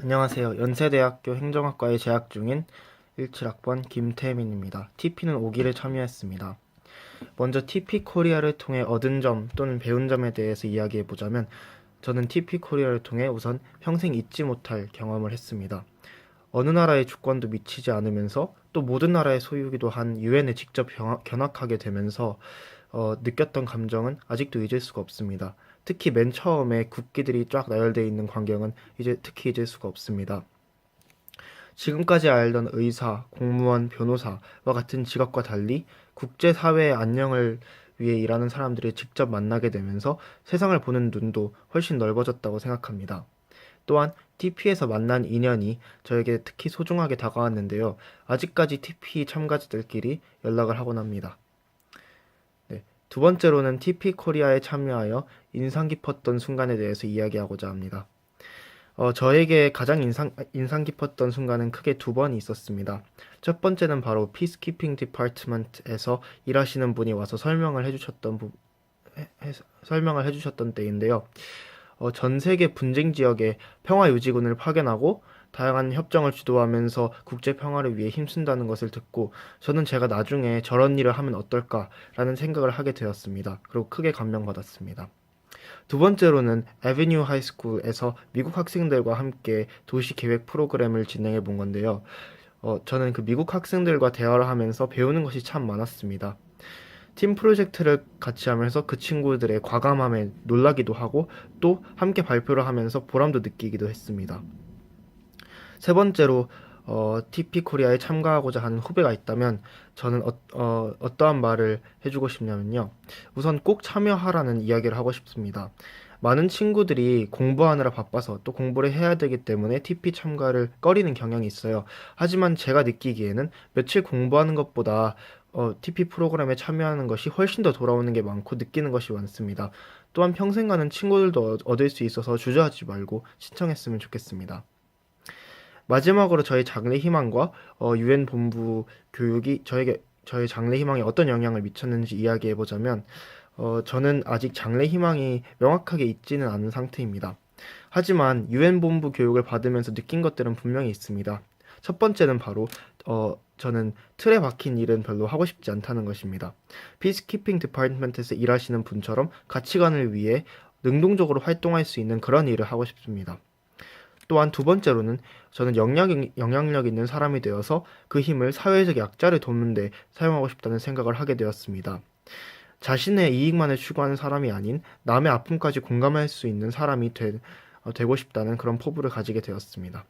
안녕하세요. 연세대학교 행정학과에 재학 중인 17학번 김태민입니다. TP는 5기를 참여했습니다. 먼저 TP 코리아를 통해 얻은 점 또는 배운 점에 대해서 이야기해보자면 저는 TP 코리아를 통해 우선 평생 잊지 못할 경험을 했습니다. 어느 나라의 주권도 미치지 않으면서 또 모든 나라의 소유기도 한 유엔에 직접 견학하게 되면서 느꼈던 감정은 아직도 잊을 수가 없습니다. 특히 맨 처음에 국기들이 쫙 나열되어 있는 광경은 이제 특히 잊을 수가 없습니다. 지금까지 알던 의사, 공무원, 변호사와 같은 직업과 달리 국제사회의 안녕을 위해 일하는 사람들을 직접 만나게 되면서 세상을 보는 눈도 훨씬 넓어졌다고 생각합니다. 또한 TP에서 만난 인연이 저에게 특히 소중하게 다가왔는데요. 아직까지 TP 참가자들끼리 연락을 하곤 합니다. 네, 두 번째로는 TP 코리아에 참여하여 인상 깊었던 순간에 대해서 이야기하고자 합니다. 저에게 가장 인상 깊었던 순간은 크게 두 번이 있었습니다. 첫 번째는 바로 피스키핑 디파트먼트에서 일하시는 분이 와서 설명을 해주셨던 때인데요. 전 세계 분쟁 지역에 평화 유지군을 파견하고 다양한 협정을 주도하면서 국제 평화를 위해 힘쓴다는 것을 듣고 저는 제가 나중에 저런 일을 하면 어떨까라는 생각을 하게 되었습니다. 그리고 크게 감명받았습니다. 두 번째로는 에비뉴 하이스쿨에서 미국 학생들과 함께 도시 계획 프로그램을 진행해 본 건데요. 저는 그 미국 학생들과 대화를 하면서 배우는 것이 참 많았습니다. 팀 프로젝트를 같이 하면서 그 친구들의 과감함에 놀라기도 하고 또 함께 발표를 하면서 보람도 느끼기도 했습니다. 세 번째로 TP 코리아에 참가하고자 하는 후배가 있다면 저는 어떠한 말을 해주고 싶냐면요. 우선 꼭 참여하라는 이야기를 하고 싶습니다. 많은 친구들이 공부하느라 바빠서 또 공부를 해야 되기 때문에 TP 참가를 꺼리는 경향이 있어요. 하지만 제가 느끼기에는 며칠 공부하는 것보다 TP 프로그램에 참여하는 것이 훨씬 더 돌아오는 게 많고 느끼는 것이 많습니다. 또한 평생 가는 친구들도 얻을 수 있어서 주저하지 말고 신청했으면 좋겠습니다. 마지막으로 저희 장래 희망과 유엔 본부 교육이 저의 장래 희망에 어떤 영향을 미쳤는지 이야기해 보자면 저는 아직 장래 희망이 명확하게 있지는 않은 상태입니다. 하지만 유엔 본부 교육을 받으면서 느낀 것들은 분명히 있습니다. 첫 번째는 바로 저는 틀에 박힌 일은 별로 하고 싶지 않다는 것입니다. 피스키핑 디파트먼트에서 일하시는 분처럼 가치관을 위해 능동적으로 활동할 수 있는 그런 일을 하고 싶습니다. 또한 두 번째로는 저는 영향력 있는 사람이 되어서 그 힘을 사회적 약자를 돕는 데 사용하고 싶다는 생각을 하게 되었습니다. 자신의 이익만을 추구하는 사람이 아닌 남의 아픔까지 공감할 수 있는 사람이 되고 싶다는 그런 포부를 가지게 되었습니다.